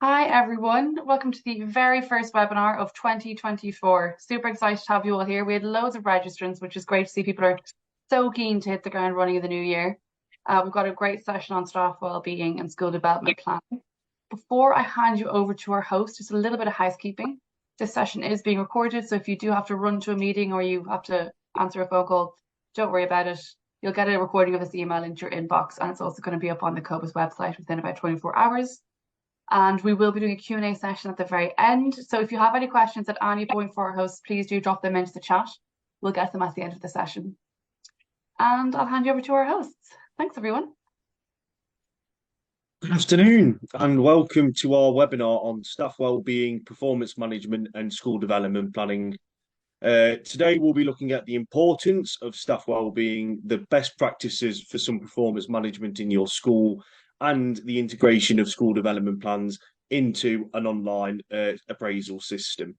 Hi everyone, welcome to the very first webinar of 2024. Super excited to have you all here. We had loads of registrants, which is great to see. People are so keen to hit the ground running in the new year. We've got a great session on staff wellbeing and school development planning. Before I hand you over to our host, just a little bit of housekeeping. This session is being recorded, so if you do have to run to a meeting or you have to answer a phone call, don't worry about it. You'll get a recording of this email into your inbox, and it's also going to be up on the COBIS website within about 24 hours. And we will be doing a Q&A session at the very end. So if you have any questions at any point for our hosts, please do drop them into the chat. We'll get them at the end of the session. And I'll hand you over to our hosts. Thanks, everyone. Good afternoon and welcome to our webinar on staff wellbeing, performance management and school development planning. Today we'll be looking at the importance of staff wellbeing, the best practices for some performance management in your school, and the integration of school development plans into an online appraisal system.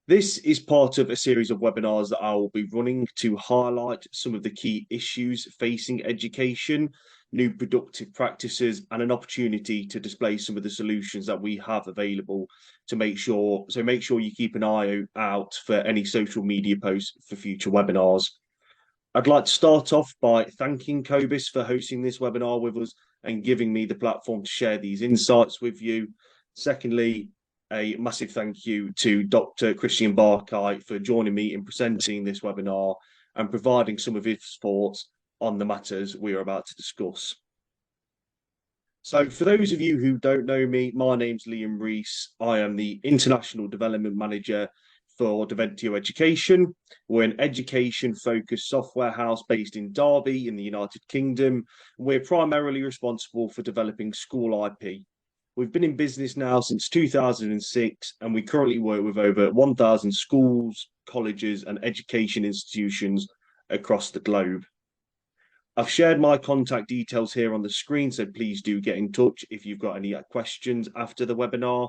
This is part of a series of webinars that I will be running to highlight some of the key issues facing education, new productive practices, and an opportunity to display some of the solutions that we have available to make sure you keep an eye out for any social media posts for future webinars. I'd like to start off by thanking COBIS for hosting this webinar with us and giving me the platform to share these insights with you. Secondly, a massive thank you to Dr. Christian Barkay for joining me in presenting this webinar and providing some of his thoughts on the matters we are about to discuss. So for those of you who don't know me, my name's Liam Rees. I am the International Development Manager for Deventio Education. We're an education-focused software house based in Derby in the United Kingdom. We're primarily responsible for developing SchoolIP. We've been in business now since 2006, and we currently work with over 1,000 schools, colleges, and education institutions across the globe. I've shared my contact details here on the screen, so please do get in touch if you've got any questions after the webinar.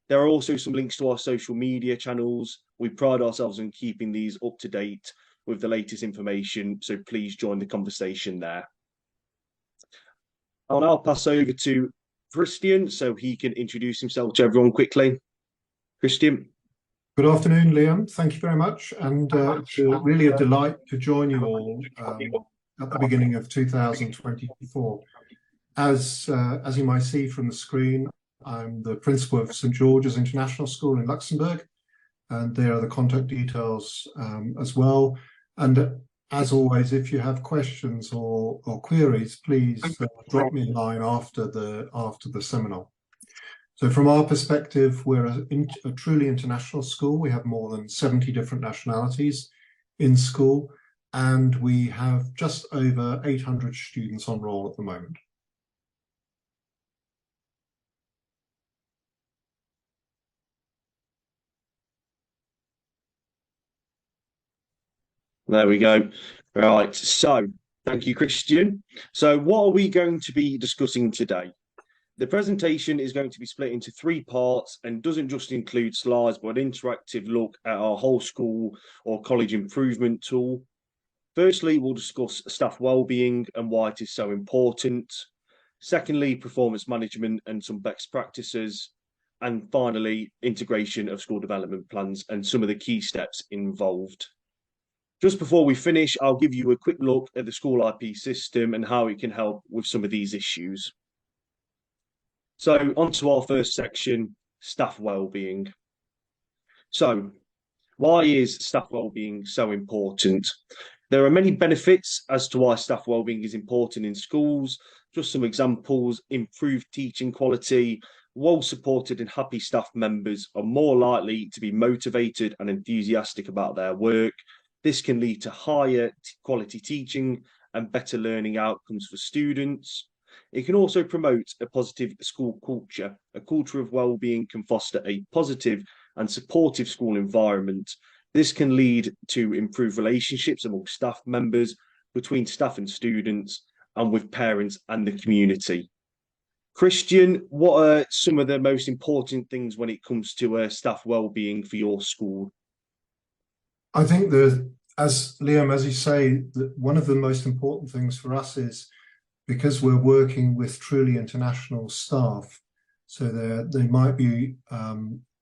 There are also some links to our social media channels. We pride ourselves on keeping these up to date with the latest information, so please join the conversation there. I'll now pass over to Christian so he can introduce himself to everyone quickly. Christian. Good afternoon, Liam. Thank you very much. And it's really a delight to join you all at the beginning of 2024. As you might see from the screen, I'm the principal of St. George's International School in Luxembourg, and there are the contact details as well. And as always, if you have questions or queries, please drop me a line after the seminar. So from our perspective, we're a truly international school. We have more than 70 different nationalities in school, and we have just over 800 students on roll at the moment. There we go. Right, so thank you, Christian. So what are we going to be discussing today? The presentation is going to be split into 3 parts and doesn't just include slides, but an interactive look at our whole school or college improvement tool. Firstly, we'll discuss staff wellbeing and why it is so important. Secondly, performance management and some best practices. And finally, integration of school development plans and some of the key steps involved. Just before we finish, I'll give you a quick look at the SchoolIP system and how it can help with some of these issues. So on to our first section, staff wellbeing. So why is staff wellbeing so important? There are many benefits as to why staff wellbeing is important in schools. Just some examples: improved teaching quality, well-supported and happy staff members are more likely to be motivated and enthusiastic about their work. This can lead to higher quality teaching and better learning outcomes for students. It can also promote a positive school culture. A culture of well-being can foster a positive and supportive school environment. This can lead to improved relationships among staff members, between staff and students, and with parents and the community. Christian, what are some of the most important things when it comes to staff well-being for your school? I think as Liam, as you say, one of the most important things for us is, because we're working with truly international staff, So they might be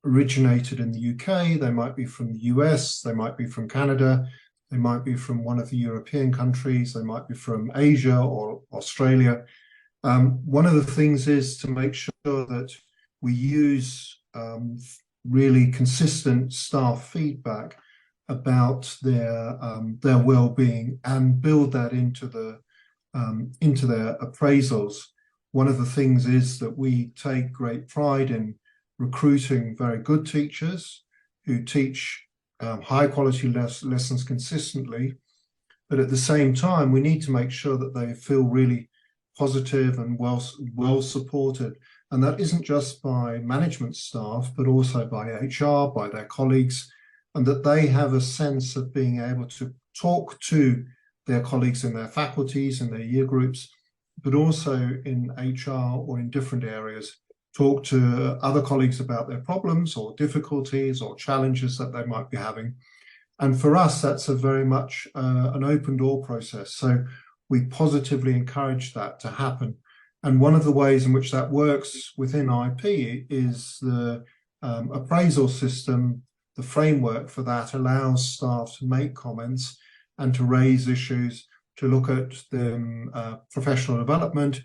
originated in the UK, they might be from the US, they might be from Canada, they might be from one of the European countries, they might be from Asia or Australia. One of the things is to make sure that we use really consistent staff feedback about their well-being and build that into their appraisals. One of the things is that we take great pride in recruiting very good teachers who teach high quality lessons consistently, but at the same time we need to make sure that they feel really positive and well supported, and that isn't just by management staff but also by HR, by their colleagues, and that they have a sense of being able to talk to their colleagues in their faculties and their year groups, but also in HR or in different areas, talk to other colleagues about their problems or difficulties or challenges that they might be having. And for us, that's a very much an open door process. So we positively encourage that to happen. And one of the ways in which that works within IP is the appraisal system. The framework for that allows staff to make comments and to raise issues, to look at the professional development.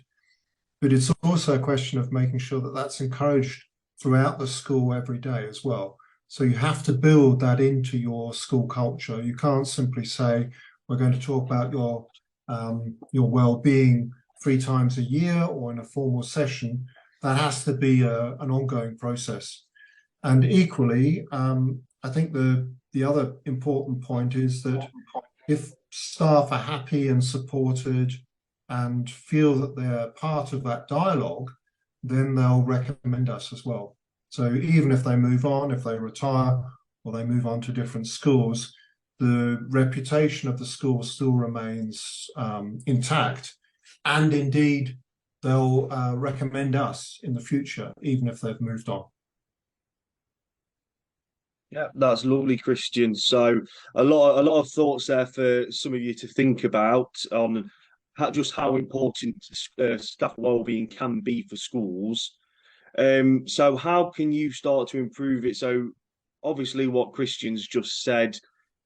But it's also a question of making sure that that's encouraged throughout the school every day as well. So you have to build that into your school culture. You can't simply say, we're going to talk about your well-being 3 times a year or in a formal session. That has to be an ongoing process. And equally, I think the other important point is that if staff are happy and supported and feel that they're part of that dialogue, then they'll recommend us as well. So even if they move on, if they retire or they move on to different schools, the reputation of the school still remains intact. And indeed, they'll recommend us in the future, even if they've moved on. Yeah, that's lovely, Christian. So a lot of thoughts there for some of you to think about on how important staff wellbeing can be for schools. So how can you start to improve it? So obviously what Christian's just said,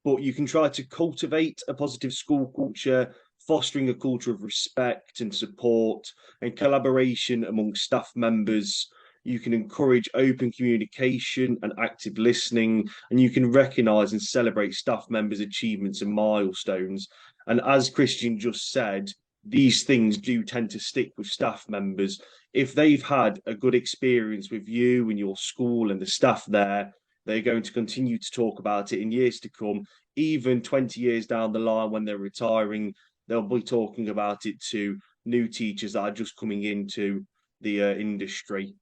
but you can try to cultivate a positive school culture, fostering a culture of respect and support and collaboration among staff members. You can encourage open communication and active listening, and you can recognise and celebrate staff members' achievements and milestones. And as Christian just said, these things do tend to stick with staff members. If they've had a good experience with you and your school and the staff there, they're going to continue to talk about it in years to come. Even 20 years down the line when they're retiring, they'll be talking about it to new teachers that are just coming into the industry.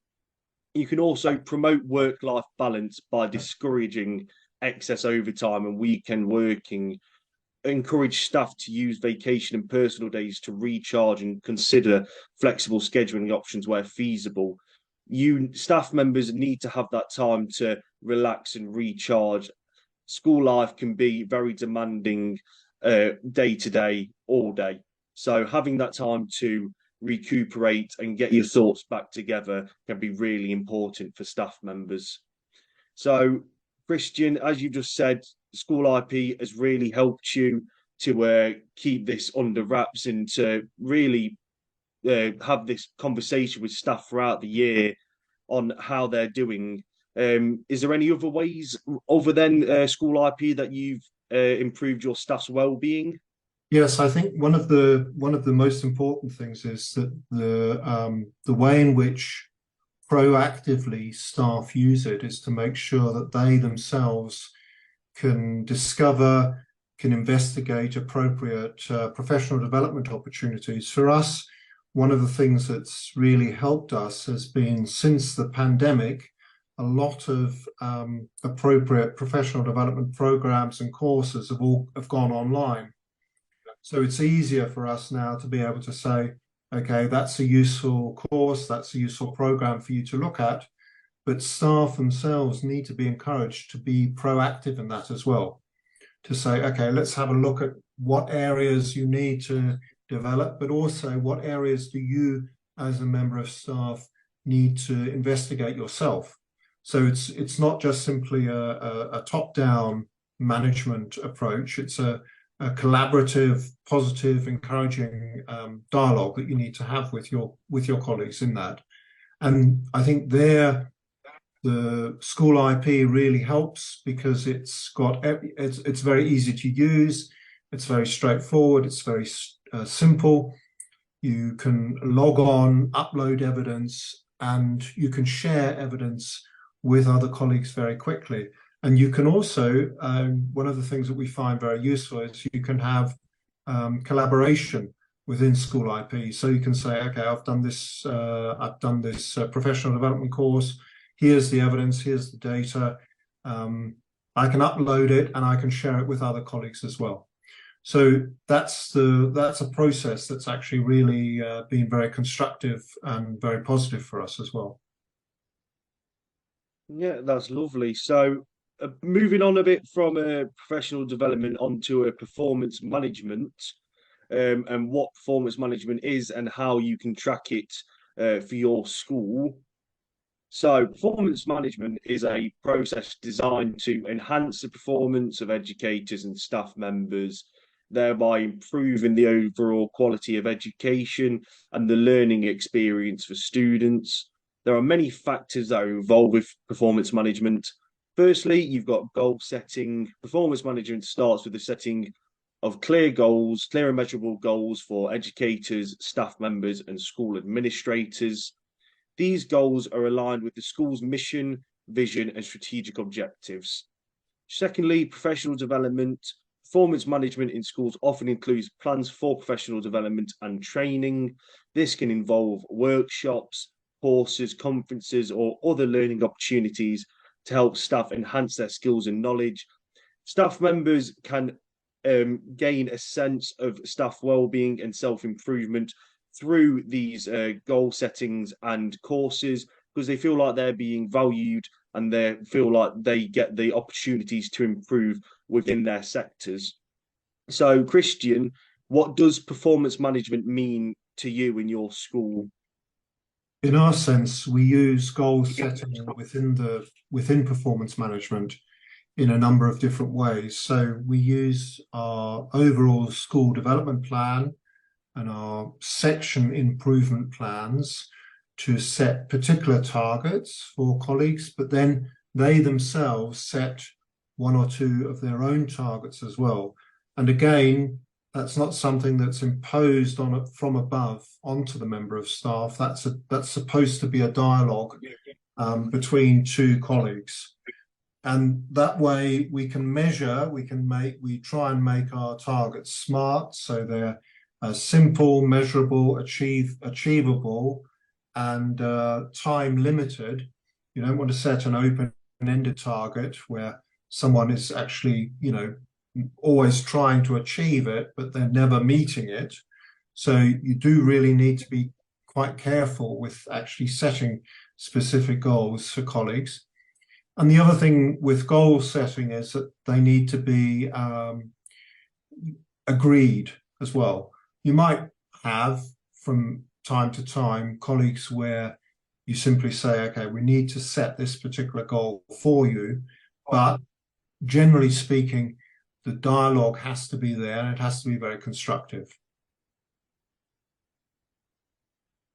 You can also promote work-life balance by discouraging excess overtime and weekend working. Encourage staff to use vacation and personal days to recharge and consider flexible scheduling options where feasible. Staff members need to have that time to relax and recharge. School life can be very demanding day to day, all day. So having that time to recuperate and get your thoughts back together can be really important for staff members. So, Christian, as you just said, SchoolIP has really helped you to keep this under wraps and to really have this conversation with staff throughout the year on how they're doing. Is there any other ways other than SchoolIP that you've improved your staff's well-being? Yes, I think one of the most important things is that the way in which proactively staff use it is to make sure that they themselves can discover, can investigate appropriate professional development opportunities. For us, one of the things that's really helped us has been, since the pandemic, a lot of appropriate professional development programs and courses have gone online. So it's easier for us now to be able to say, okay, that's a useful course, that's a useful program for you to look at, but staff themselves need to be encouraged to be proactive in that as well. To say, okay, let's have a look at what areas you need to develop, but also what areas do you as a member of staff need to investigate yourself. So it's not just simply a top-down management approach. It's a collaborative, positive, encouraging dialogue that you need to have with your colleagues in that. And I think there the SchooliP really helps because it's very easy to use, it's very straightforward, it's very simple. You can log on, upload evidence, and you can share evidence with other colleagues very quickly. And you can also, one of the things that we find very useful is you can have collaboration within SchooliP. So you can say, okay, I've done this professional development course. Here's the evidence, here's the data. I can upload it and I can share it with other colleagues as well. So that's a process that's actually really been very constructive and very positive for us as well. Yeah, that's lovely. So moving on a bit from a professional development onto a performance management, and what performance management is and how you can track it for your school. So performance management is a process designed to enhance the performance of educators and staff members, thereby improving the overall quality of education and the learning experience for students. There are many factors that are involved with performance management. Firstly, you've got goal setting. Performance management starts with the setting of clear goals, clear and measurable goals for educators, staff members, and school administrators. These goals are aligned with the school's mission, vision, and strategic objectives. Secondly, professional development. Performance management in schools often includes plans for professional development and training. This can involve workshops, courses, conferences, or other learning opportunities to help staff enhance their skills and knowledge. Staff members can gain a sense of staff well-being and self-improvement through these goal settings and courses because they feel like they're being valued and they feel like they get the opportunities to improve within their sectors. So, Christian, what does performance management mean to you in your school? In our sense, we use goal setting within performance management in a number of different ways. So we use our overall school development plan and our section improvement plans to set particular targets for colleagues, but then they themselves set one or two of their own targets as well. And again, that's not something that's imposed from above onto the member of staff. That's supposed to be a dialogue between two colleagues. And that way we can measure, we try and make our targets smart, so they're simple, measurable, achievable, and time limited. You don't want to set an open-ended target where someone is actually, always trying to achieve it, but they're never meeting it. So you do really need to be quite careful with actually setting specific goals for colleagues. And the other thing with goal setting is that they need to be agreed as well. You might have from time to time colleagues where you simply say, okay, we need to set this particular goal for you, but generally speaking, the dialogue has to be there and it has to be very constructive.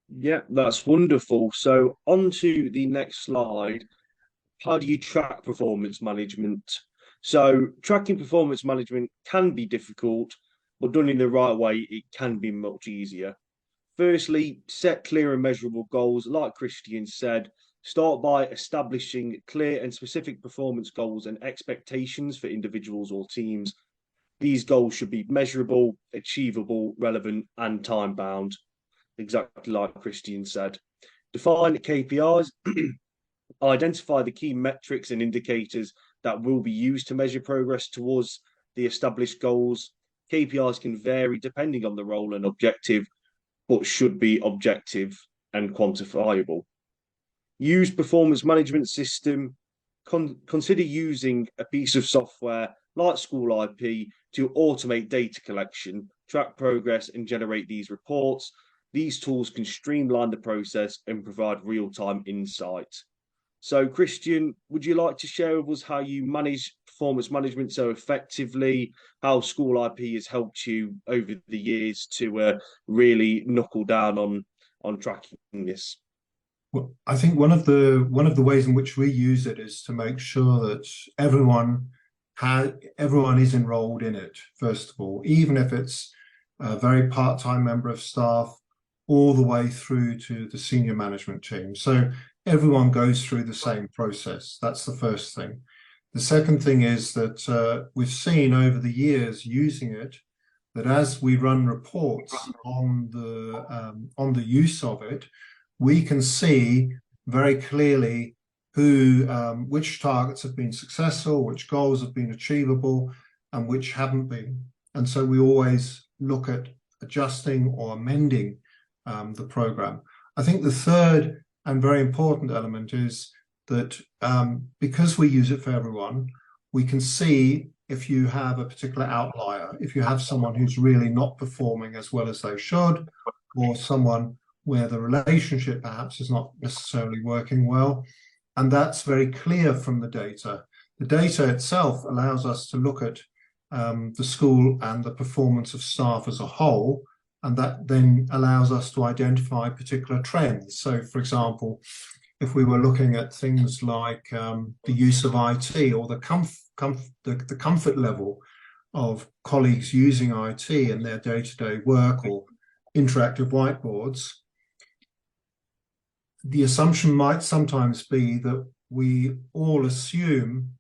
Yeah, that's wonderful. So on to the next slide. How do you track performance management? So tracking performance management can be difficult, but done in the right way, it can be much easier. Firstly, set clear and measurable goals. Like Christian said, start by establishing clear and specific performance goals and expectations for individuals or teams. These goals should be measurable, achievable, relevant, and time-bound, exactly like Christian said. Define KPIs. Identify the key metrics and indicators that will be used to measure progress towards the established goals. KPIs can vary depending on the role and objective, but should be objective and quantifiable. Use performance management system. Consider using a piece of software like SchooliP to automate data collection, track progress, and generate these reports. these tools can streamline the process and provide real-time insight. So, Christian, would you like to share with us how you manage performance management so effectively, how SchoolIP has helped you over the years to really knuckle down on tracking this? Well, I think one of the ways in which we use it is to make sure that everyone is enrolled in it, first of all, even if it's a very part-time member of staff, all the way through to the senior management team. So everyone goes through the same process. That's the first thing. The second thing is that we've seen over the years using it, that as we run reports on the use of it, we can see very clearly which targets have been successful, which goals have been achievable, and which haven't been. And so we always look at adjusting or amending the program. I think the third and very important element is that because we use it for everyone, we can see if you have a particular outlier, if you have someone who's really not performing as well as they should, or someone where the relationship perhaps is not necessarily working well. And that's very clear from the data. The data itself allows us to look at the school and the performance of staff as a whole, and that then allows us to identify particular trends. So, for example, if we were looking at things like the use of IT or the comfort level of colleagues using IT in their day-to-day work or interactive whiteboards, the assumption might sometimes be that we all assume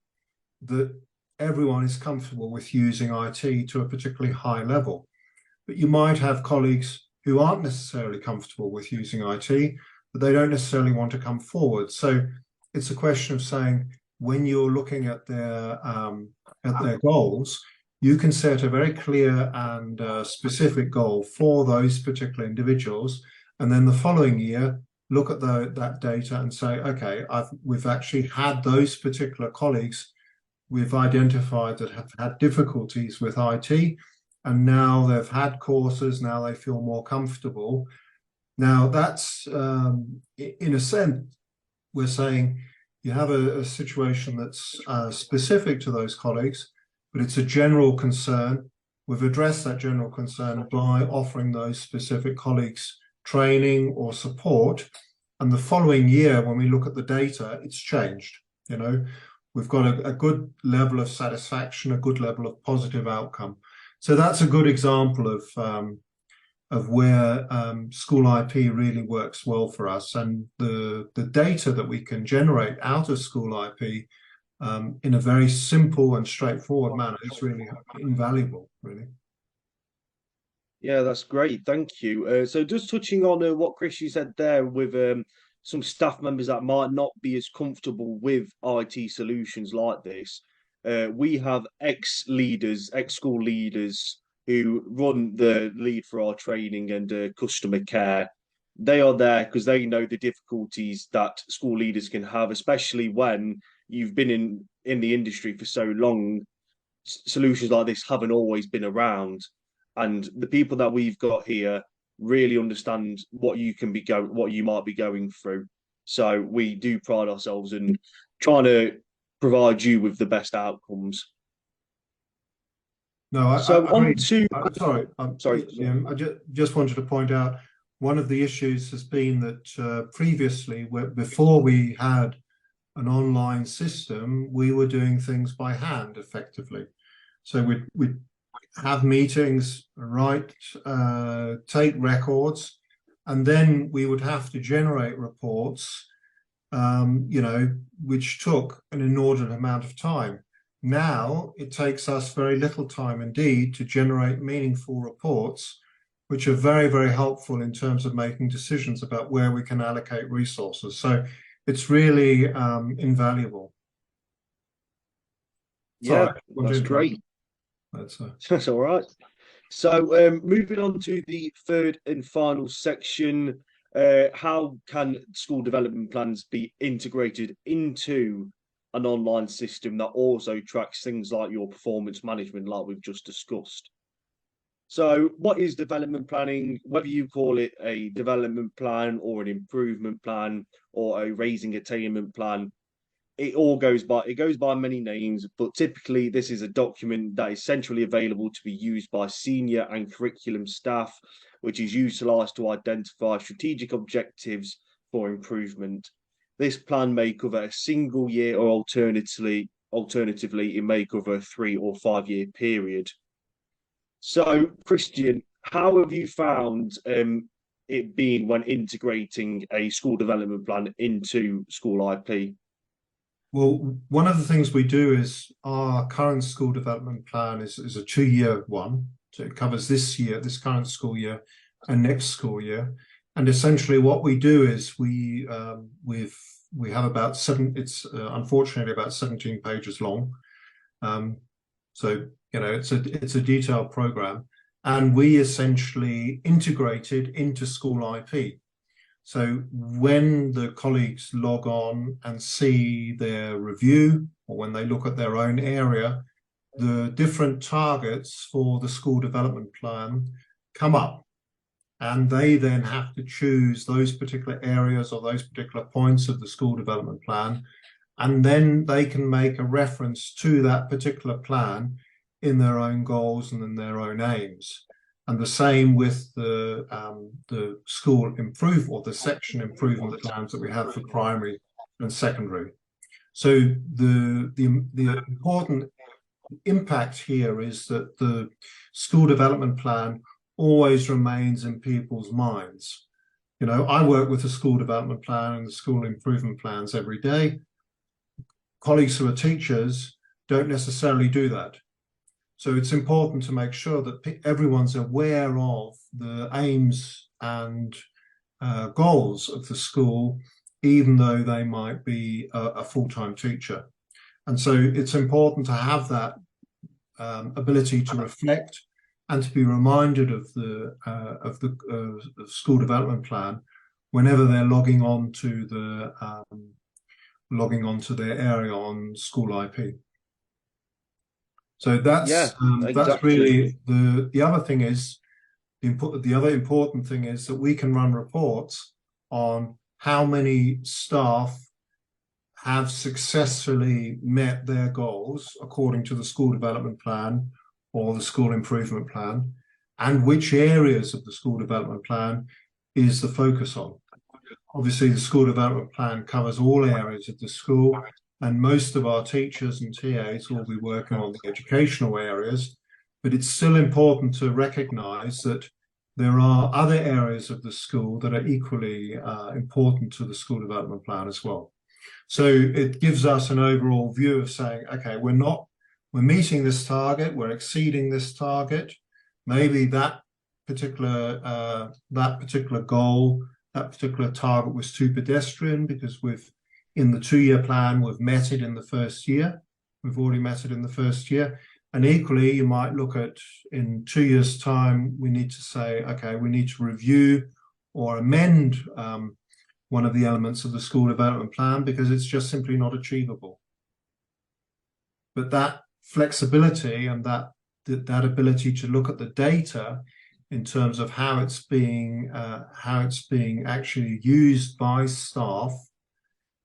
that everyone is comfortable with using IT to a particularly high level. But you might have colleagues who aren't necessarily comfortable with using IT, but they don't necessarily want to come forward. So it's a question of saying, when you're looking at their goals, you can set a very clear and specific goal for those particular individuals, and then the following year look at that data and say, okay, we've actually had those particular colleagues we've identified that have had difficulties with IT, and now they've had courses, now they feel more comfortable. Now that's, in a sense, we're saying you have a situation that's specific to those colleagues, but it's a general concern. We've addressed that general concern by offering those specific colleagues training or support. And the following year, when we look at the data, it's changed. You know, we've got a good level of satisfaction, a good level of positive outcome. So that's a good example of where SchoolIP really works well for us, and the data that we can generate out of SchoolIP in a very simple and straightforward manner is really invaluable, really. Yeah, that's great. Thank you. So just touching on what Chris, you said there with some staff members that might not be as comfortable with IT solutions like this. We have ex-leaders, ex-school leaders who run the lead for our training and customer care. They are there because they know the difficulties that school leaders can have, especially when you've been in the industry for so long. Solutions like this haven't always been around. And the people that we've got here really understand what you might be going through. So we do pride ourselves in trying to provide you with the best outcomes. No, sorry. I just wanted to point out one of the issues has been that previously, before we had an online system, we were doing things by hand effectively. So we'd have meetings, take records, and then we would have to generate reports, which took an inordinate amount of time. Now it takes us very little time indeed to generate meaningful reports, which are very, very helpful in terms of making decisions about where we can allocate resources. So it's really invaluable. Yeah, that's great. That's all right. So moving on to the third and final section, how can school development plans be integrated into an online system that also tracks things like your performance management, like we've just discussed? So what is development planning? Whether you call it a development plan or an improvement plan or a raising attainment plan, it goes by many names, but typically this is a document that is centrally available to be used by senior and curriculum staff, which is utilized to identify strategic objectives for improvement. This plan may cover a single year or alternatively it may cover a 3 or 5 year period. So, Christian, how have you found it being when integrating a school development plan into SchoolIP? Well, one of the things we do is our current school development plan is a 2-year one. So it covers this year, this current school year, and next school year. And essentially what we do is we have about unfortunately about 17 pages long. So, you know, it's a detailed program, and we essentially integrate it into SchoolIP. So when the colleagues log on and see their review, or when they look at their own area, the different targets for the school development plan come up, and they then have to choose those particular areas or those particular points of the school development plan, and then they can make a reference to that particular plan in their own goals and in their own aims. And the same with the school improve or the section improvement plans that we have for primary and secondary. So the important impact here is that the school development plan always remains in people's minds. You know, I work with the school development plan and the school improvement plans every day. Colleagues who are teachers don't necessarily do that. So it's important to make sure that everyone's aware of the aims and goals of the school, even though they might be a full-time teacher. And so it's important to have that ability to reflect and to be reminded of the school development plan whenever they're logging on to their area on SchoolIP. So that's exactly. that's really the other thing is the other important thing is that we can run reports on how many staff have successfully met their goals according to the school development plan or the school improvement plan, and which areas of the school development plan is the focus on. Obviously, the school development plan covers all areas of the school, and most of our teachers and TAs will be working on the educational areas, but it's still important to recognise that there are other areas of the school that are equally important to the school development plan as well. So it gives us an overall view of saying, okay, we're meeting this target, we're exceeding this target. Maybe that particular goal, that particular target was too pedestrian because in the 2-year plan, we've met it in the first year. We've already met it in the first year. And equally, you might look at in 2 years' time, we need to say, okay, we need to review or amend one of the elements of the school development plan because it's just simply not achievable. But that flexibility and that ability to look at the data in terms of how it's being actually used by staff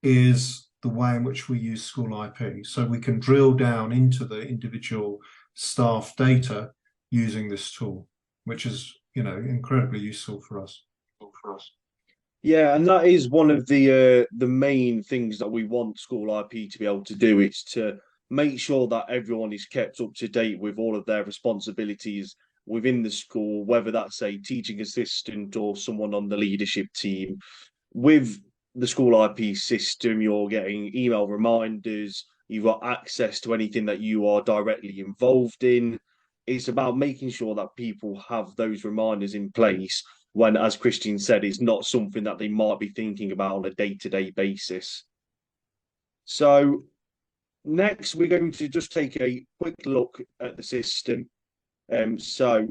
is the way in which we use SchoolIP. So we can drill down into the individual staff data using this tool, which is, you know, incredibly useful for us. Yeah, and that is one of the main things that we want SchoolIP to be able to do. It's to make sure that everyone is kept up to date with all of their responsibilities within the school, whether that's a teaching assistant or someone on the leadership team. With the SchoolIP system, you're getting email reminders, you've got access to anything that you are directly involved in. It's about making sure that people have those reminders in place when, as Christian said, it's not something that they might be thinking about on a day-to-day basis. So next, we're going to just take a quick look at the system. So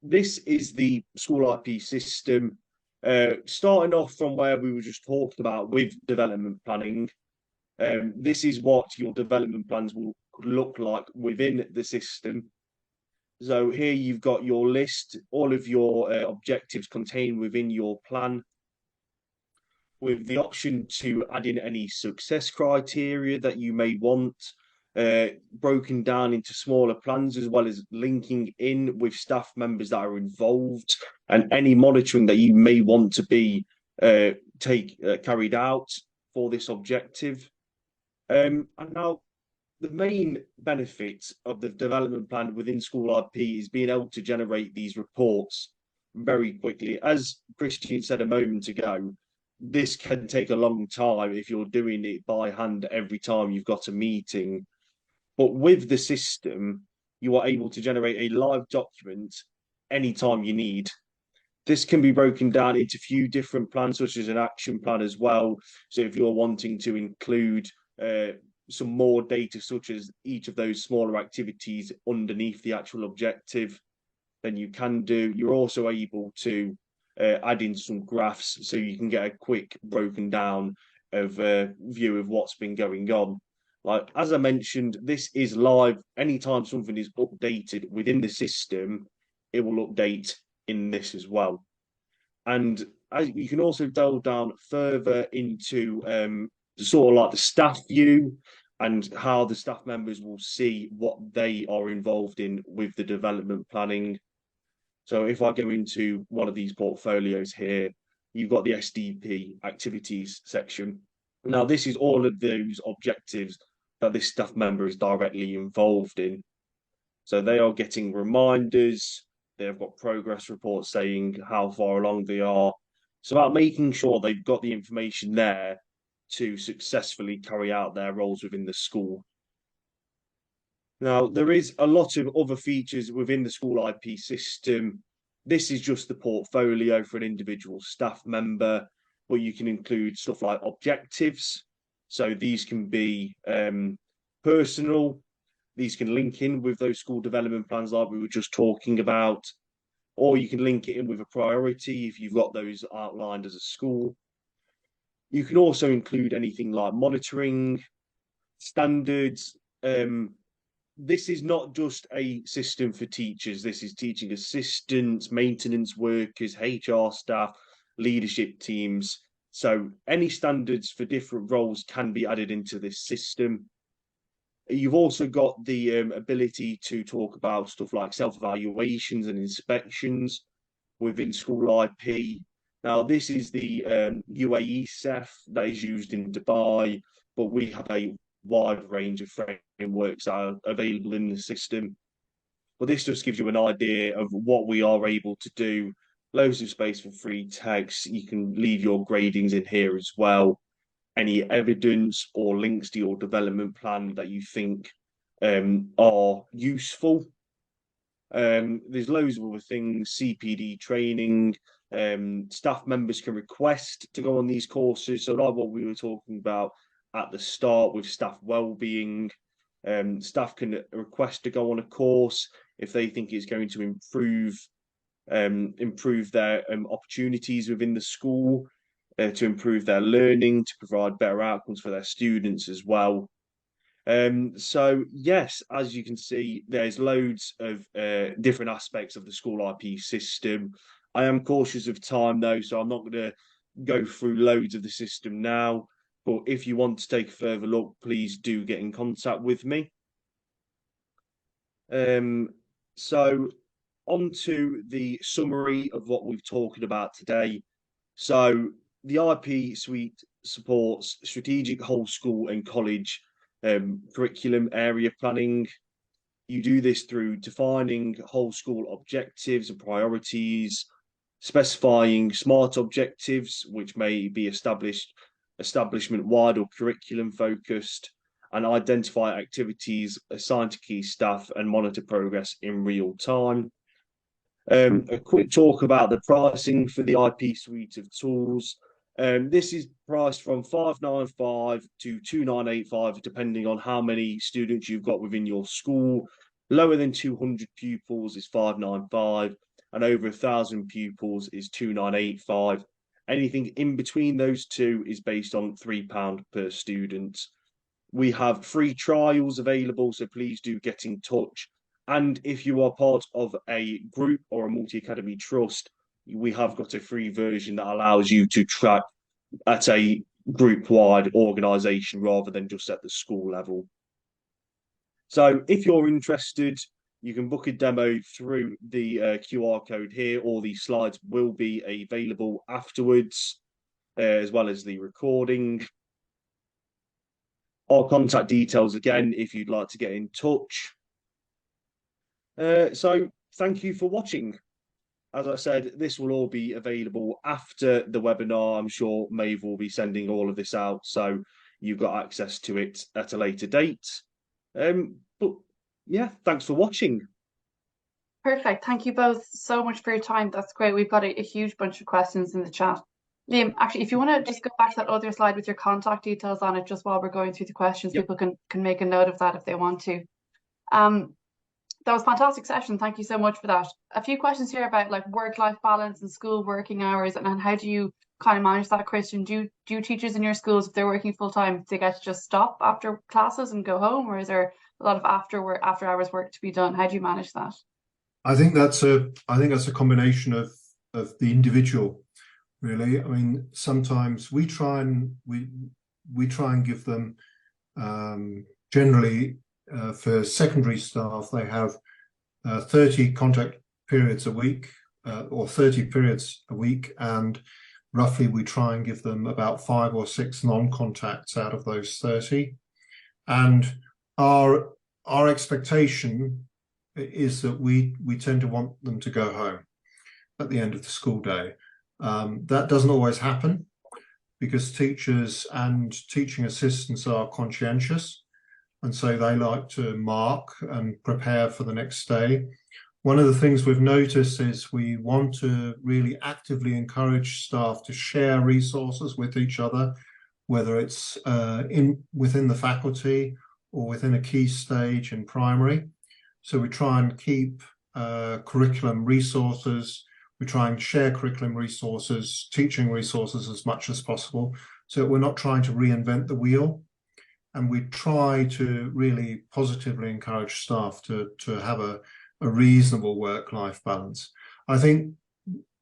this is the SchoolIP system. Starting off from where we were just talking about with development planning, this is what your development plans will look like within the system. So here you've got your list, all of your objectives contained within your plan, with the option to add in any success criteria that you may want, broken down into smaller plans, as well as linking in with staff members that are involved and any monitoring that you may want to be carried out for this objective. And now the main benefit of the development plan within SchooliP is being able to generate these reports very quickly. As Christian said a moment ago, this can take a long time if you're doing it by hand every time you've got a meeting. But with the system, you are able to generate a live document anytime you need. This can be broken down into a few different plans, such as an action plan as well. So if you're wanting to include some more data, such as each of those smaller activities underneath the actual objective, then you can do. You're also able to add in some graphs so you can get a quick broken down of view of what's been going on. Like, as I mentioned, this is live. Anytime something is updated within the system, it will update in this as well. And you can also delve down further into sort of like the staff view and how the staff members will see what they are involved in with the development planning. So if I go into one of these portfolios here, you've got the SDP activities section. Now, this is all of those objectives that this staff member is directly involved in. So they are getting reminders, they've got progress reports saying how far along they are. It's about making sure they've got the information there to successfully carry out their roles within the school. Now, there is a lot of other features within the SchooliP system. This is just the portfolio for an individual staff member, but you can include stuff like objectives. So these can be personal. These can link in with those school development plans like we were just talking about, or you can link it in with a priority if you've got those outlined as a school. You can also include anything like monitoring, standards. This is not just a system for teachers. This is teaching assistants, maintenance workers, HR staff, leadership teams. So any standards for different roles can be added into this system. You've also got the ability to talk about stuff like self-evaluations and inspections within SchooliP. Now, this is the UAE CEF that is used in Dubai, but we have a wide range of frameworks that are available in the system. But this just gives you an idea of what we are able to do. Loads of space for free text. You can leave your gradings in here as well. Any evidence or links to your development plan that you think are useful. There's loads of other things, CPD training, staff members can request to go on these courses. So like what we were talking about at the start with staff wellbeing, staff can request to go on a course if they think it's going to improve their opportunities within the school, to improve their learning, to provide better outcomes for their students as well. So yes, as you can see, there's loads of different aspects of the SchooliP system. I am cautious of time though, so I'm not going to go through loads of the system now. But if you want to take a further look, please do get in contact with me. So on to the summary of what we've talked about today. So the IP suite supports strategic whole school and college curriculum area planning. You do this through defining whole school objectives and priorities, specifying SMART objectives, which may be establishment-wide or curriculum-focused, and identify activities assigned to key staff and monitor progress in real time. A quick talk about the pricing for the IP suite of tools. This is priced from $595 to $2,985, depending on how many students you've got within your school. Lower than 200 pupils is $595, and over 1,000 pupils is $2,985. Anything in between those two is based on £3 per student. We have free trials available, so please do get in touch And if you are part of a group or a multi-academy trust, we have got a free version that allows you to track at a group-wide organisation rather than just at the school level. So if you're interested, you can book a demo through the QR code here, or the slides will be available afterwards, as well as the recording. Our contact details again, if you'd like to get in touch. So thank you for watching. As I said, this will all be available after the webinar. I'm sure Maeve will be sending all of this out, so you've got access to it at a later date. But yeah, thanks for watching. Perfect. Thank you both so much for your time. That's great. We've got a huge bunch of questions in the chat. Liam, actually, if you want to just go back to that other slide with your contact details on it, just while we're going through the questions, Yep. people can make a note of that if they want to. That was a fantastic session. Thank you so much for that. A few questions here about like work-life balance and school working hours, and how do you kind of manage that, Christian? Do teachers in your schools, if they're working full-time, they get to just stop after classes and go home, or is there a lot of after hours work to be done? How do you manage that? I think that's a combination of the individual, really. I mean, sometimes we try and give them generally for secondary staff, they have 30 contact periods a week, or 30 periods a week, and roughly we try and give them about 5 or 6 non-contacts out of those 30. And our expectation is that we tend to want them to go home at the end of the school day. That doesn't always happen, because teachers and teaching assistants are conscientious, and so they like to mark and prepare for the next day. One of the things we've noticed is we want to really actively encourage staff to share resources with each other, whether it's within the faculty or within a key stage in primary. So we try and keep curriculum resources. We try and share curriculum resources, teaching resources as much as possible, so that we're not trying to reinvent the wheel. And we try to really positively encourage staff to have a reasonable work-life balance. I think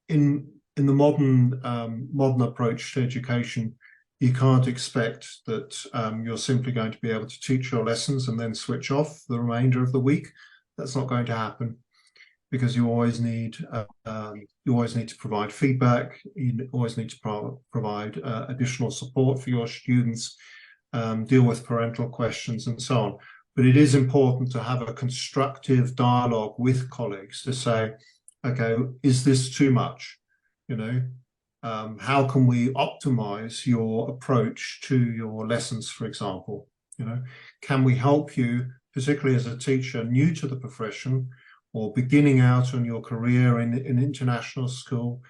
in the modern approach to education, you can't expect that you're simply going to be able to teach your lessons and then switch off the remainder of the week. That's not going to happen, because you always need to provide feedback. You always need to provide additional support for your students, deal with parental questions and so on. But it is important to have a constructive dialogue with colleagues to say, okay, is this too much? You know, how can we optimize your approach to your lessons, for example? You know, can we help you, particularly as a teacher new to the profession or beginning out on your career in international school?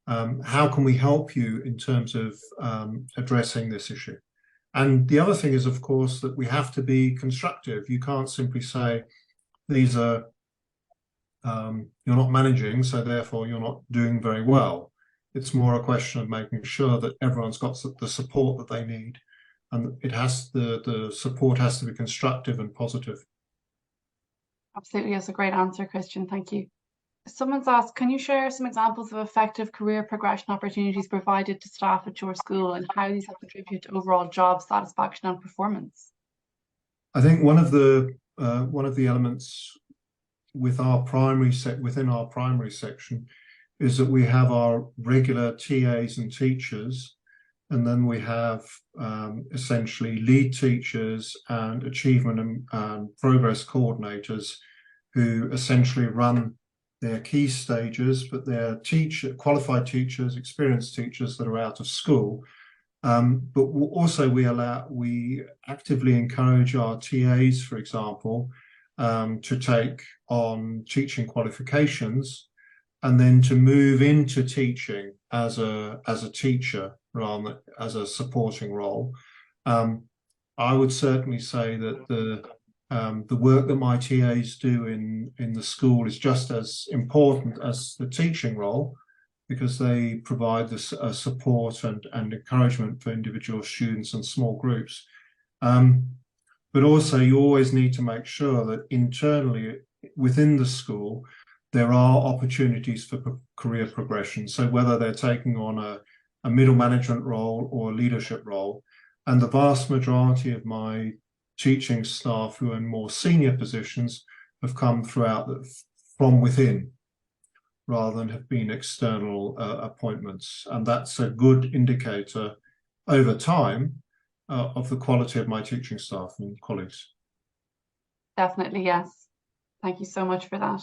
How can we help you in terms of addressing this issue? And the other thing is, of course, that we have to be constructive. You can't simply say, these are, you're not managing, so therefore you're not doing very well. It's more a question of making sure that everyone's got the support that they need. And the support has to be constructive and positive. Absolutely, that's a great answer, Christian. Thank you. Someone's asked, can you share some examples of effective career progression opportunities provided to staff at your school, and how these have contributed to overall job satisfaction and performance? I think one of the elements with within our primary section is that we have our regular TAs and teachers, and then we have essentially lead teachers and achievement and progress coordinators, who essentially run their key stages, but they're qualified teachers, experienced teachers that are out of school. But also we actively encourage our TAs, for example, to take on teaching qualifications and then to move into teaching as a teacher rather than as a supporting role. I would certainly say that the work that my TAs do in the school is just as important as the teaching role, because they provide the support and encouragement for individual students and small groups. But also you always need to make sure that internally within the school, there are opportunities for career progression. So whether they're taking on a middle management role or a leadership role, and the vast majority of my teaching staff who are in more senior positions have come from within, rather than have been external appointments. And that's a good indicator over time of the quality of my teaching staff and colleagues. Definitely, yes. Thank you so much for that.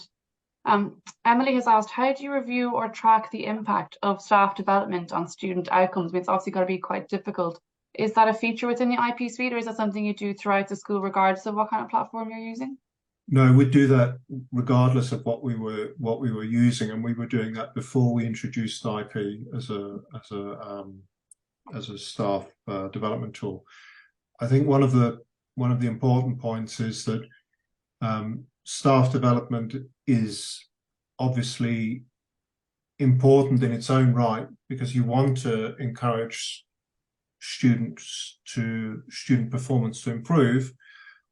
Emily has asked, how do you review or track the impact of staff development on student outcomes? I mean, it's obviously got to be quite difficult. Is that a feature within the IP suite, or is that something you do throughout the school regardless of what kind of platform you're using? No, we'd do that regardless of what we were using, and we were doing that before we introduced IP as a staff development tool. I think one of the important points is that staff development is obviously important in its own right, because you want to encourage student performance to improve.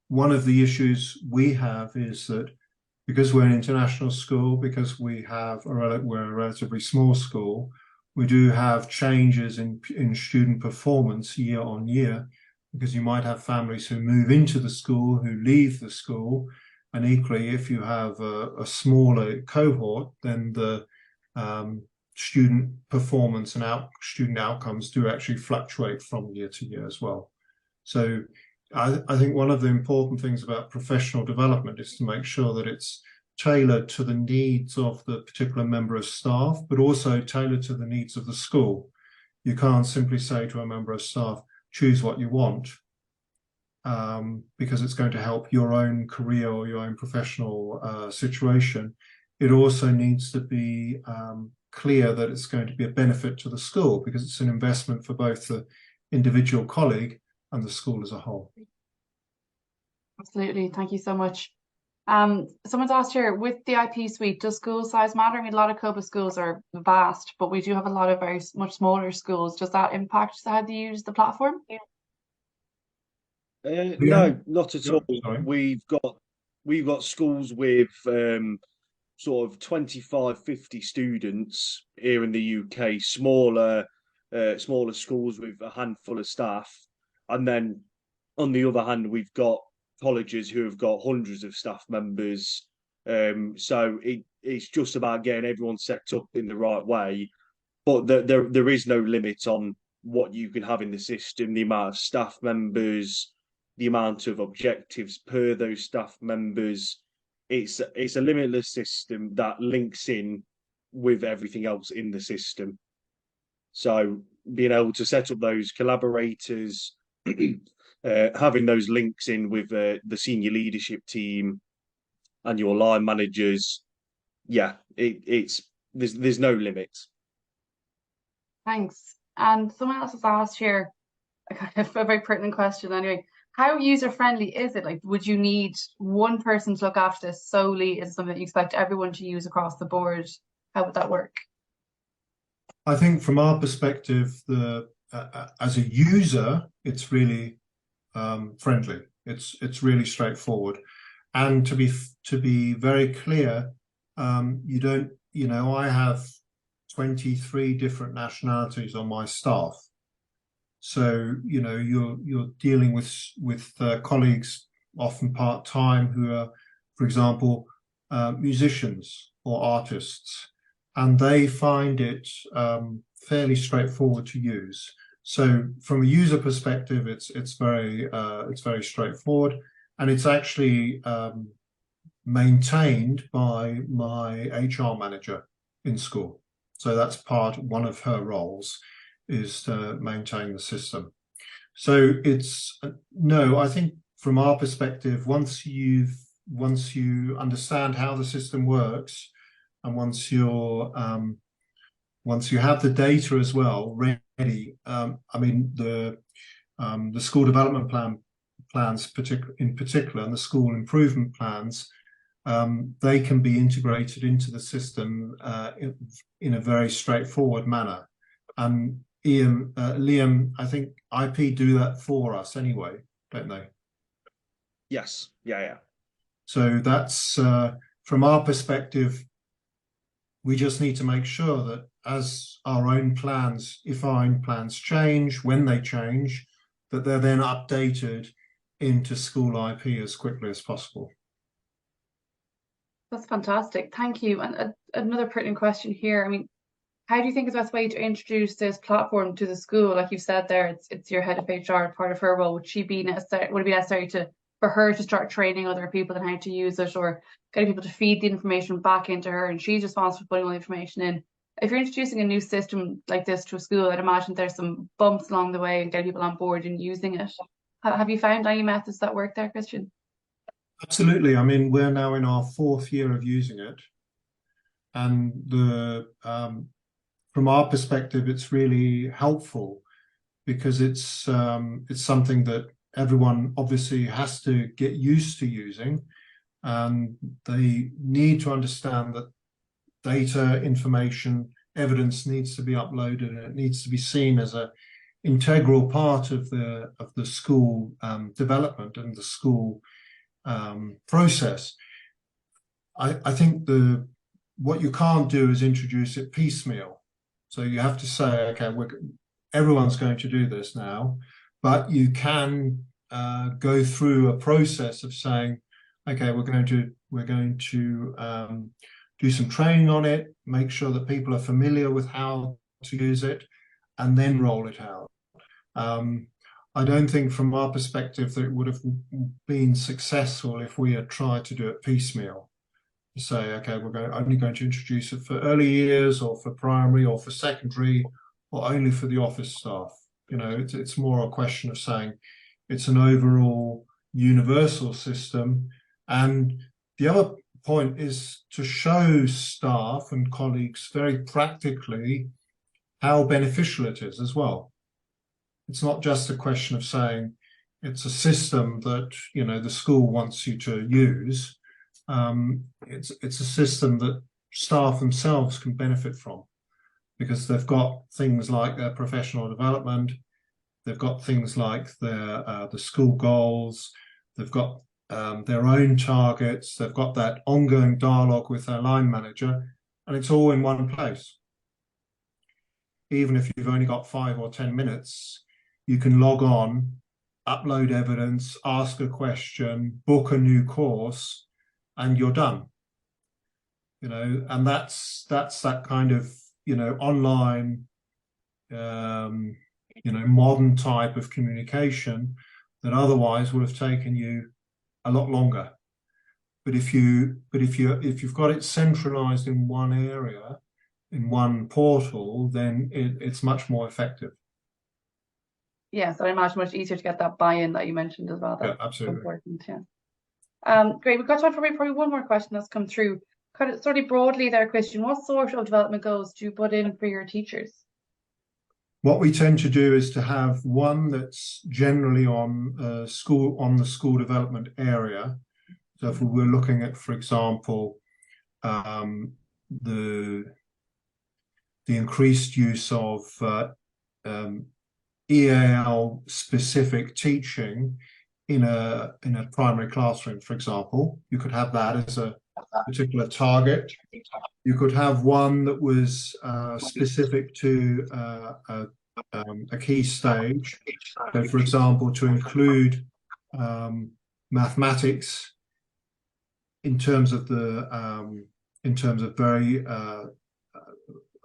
One of the issues we have is that because we're an international school, because we're a relatively small school, we do have changes in student performance year on year, because you might have families who move into the school, who leave the school, and equally, if you have a smaller cohort, then the student performance and student outcomes do actually fluctuate from year to year as well. So I think one of the important things about professional development is to make sure that it's tailored to the needs of the particular member of staff, but also tailored to the needs of the school. You can't simply say to a member of staff, choose what you want, because it's going to help your own career or your own professional situation. It also needs to be clear that it's going to be a benefit to the school, because it's an investment for both the individual colleague and the school as a whole. Absolutely. Thank you so much. Someone's asked here, with the IP suite, does school size matter? I mean, a lot of COBIS schools are vast, but we do have a lot of much smaller schools. Does that impact how they use the platform? No, not at all. Sorry. We've got schools with sort of 25, 50 students here in the UK, smaller schools with a handful of staff. And then on the other hand, we've got colleges who have got hundreds of staff members. So it's just about getting everyone set up in the right way. But there is no limit on what you can have in the system, the amount of staff members, the amount of objectives per those staff members. It's a limitless system that links in with everything else in the system. So being able to set up those collaborators, having those links in with the senior leadership team and your line managers, yeah, there's no limit. Thanks. And someone else has asked here a very pertinent question anyway. How user-friendly is it? Like, would you need one person to look after this solely? Is it something that you expect everyone to use across the board? How would that work? I think from our perspective, as a user, it's really friendly. It's really straightforward. And to be very clear, I have 23 different nationalities on my staff. So, you're dealing with colleagues, often part-time, who are, for example, musicians or artists, and they find it fairly straightforward to use. So from a user perspective, it's very straightforward, and it's actually maintained by my HR manager in school. So that's one of her roles, is to maintain the system. So I think from our perspective, once you understand how the system works, and once you have the data as well ready, the school development plans in particular, and the school improvement plans, they can be integrated into the system in a very straightforward manner. And Liam, I think IP do that for us anyway, don't they? Yes, yeah. So that's from our perspective, we just need to make sure that as our own plans, if our own plans change, when they change, that they're then updated into SchoolIP as quickly as possible. That's fantastic. Thank you. And another pertinent question here. I mean, how do you think is the best way to introduce this platform to the school? Like you've said there, it's your head of HR, part of her role. Would it be necessary for her to start training other people on how to use it, or getting people to feed the information back into her and she's responsible for putting all the information in? If you're introducing a new system like this to a school, I'd imagine there's some bumps along the way and getting people on board and using it. Have you found any methods that work there, Christian? Absolutely. I mean, we're now in our 4th year of using it, and from our perspective, it's really helpful because it's something that everyone obviously has to get used to using, and they need to understand that data, information, evidence needs to be uploaded, and it needs to be seen as an integral part of the school development and the school process. I think what you can't do is introduce it piecemeal. So you have to say, okay, everyone's going to do this now, but you can go through a process of saying, okay, we're going to do some training on it, make sure that people are familiar with how to use it, and then roll it out. I don't think from our perspective that it would have been successful if we had tried to do it piecemeal. Say, okay, we're only going to introduce it for early years or for primary or for secondary or only for the office staff. You know, it's more a question of saying it's an overall universal system. And the other point is to show staff and colleagues very practically how beneficial it is as well. It's not just a question of saying it's a system that, you know, the school wants you to use. It's a system that staff themselves can benefit from, because they've got things like their professional development, they've got things like the school goals, they've got their own targets, they've got that ongoing dialogue with their line manager, and it's all in one place. Even if you've only got 5 or 10 minutes, you can log on, upload evidence, ask a question, book a new course, and you're done. You know, and that's that kind of, you know, online, you know, modern type of communication that otherwise would have taken you a lot longer. But if you've got it centralized in one area, in one portal, then it's much more effective. Yeah, so I imagine much easier to get that buy-in that you mentioned as well. That's absolutely important. Yeah. Great. We've got time for probably one more question that's come through. Kind of sort of broadly there, Christian, what sort of development goals do you put in for your teachers? What we tend to do is to have one that's generally on the school development area. So if we were looking at, for example, the increased use of EAL specific teaching in a primary classroom, for example, you could have that as a particular target. You could have one that was specific to a key stage. So, for example, to include mathematics in terms of very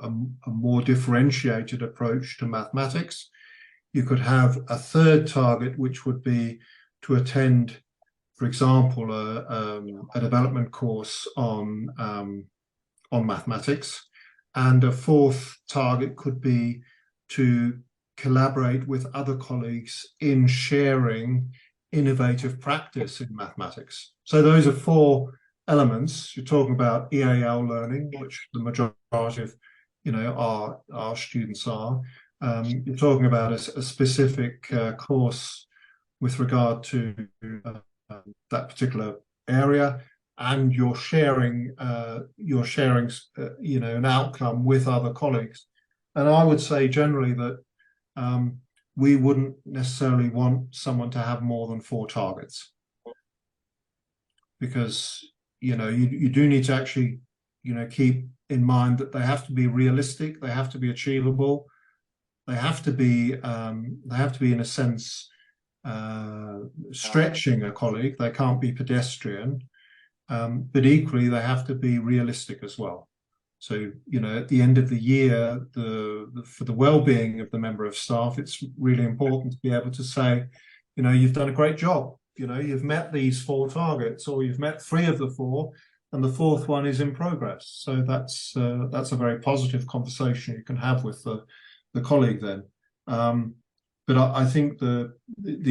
a more differentiated approach to mathematics. You could have a third target, which would be to attend, for example, a development course on mathematics, and a fourth target could be to collaborate with other colleagues in sharing innovative practice in mathematics. So those are 4 elements. You're talking about EAL learning, which the majority of, you know, our students are. You're talking about a specific course with regard to that particular area, and you're sharing you know, an outcome with other colleagues. And I would say generally that we wouldn't necessarily want someone to have more than 4 targets, because you do need to actually keep in mind that they have to be realistic, they have to be achievable, they have to be in a sense stretching a colleague. They can't be pedestrian, but equally they have to be realistic as well. So at the end of the year, for the well-being of the member of staff, it's really important to be able to say, you've done a great job. You've met these 4 targets, or you've met 3 of the 4, and the 4th one is in progress. So that's a very positive conversation you can have with the colleague then. But I think the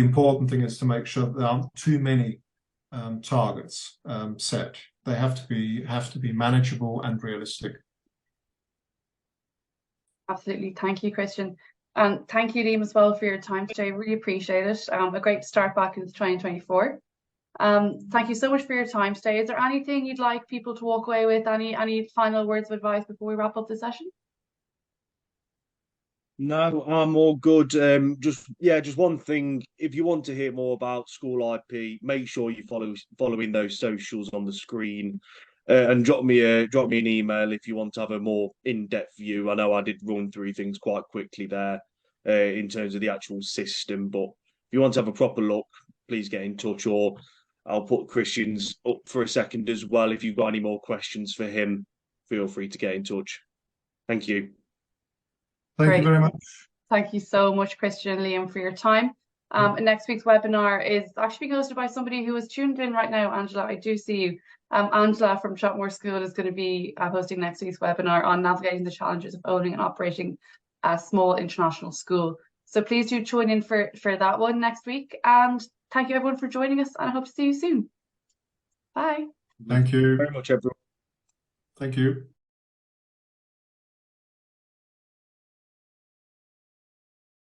important thing is to make sure that there aren't too many targets set. They have to be manageable and realistic. Absolutely. Thank you, Christian. And thank you, Liam, as well, for your time today. Really appreciate it. A great start back into 2024. Thank you so much for your time today. Is there anything you'd like people to walk away with? Any final words of advice before we wrap up the session? No, I'm all good. Just one thing. If you want to hear more about SchooliP, make sure you following those socials on the screen, and drop me an email if you want to have a more in-depth view. I know I did run through things quite quickly there, in terms of the actual system, but if you want to have a proper look, please get in touch, or I'll put Christian's up for a second as well. If you've got any more questions for him, feel free to get in touch. Thank you. Thank you very much. Thank you so much, Christian and Liam, for your time. Next week's webinar is actually being hosted by somebody who is tuned in right now. Angela, I do see you. Angela from Shotmore School is going to be hosting next week's webinar on navigating the challenges of owning and operating a small international school. So please do join in for that one next week. And thank you everyone for joining us, and I hope to see you soon. Bye. Thank you very much, everyone. Thank you.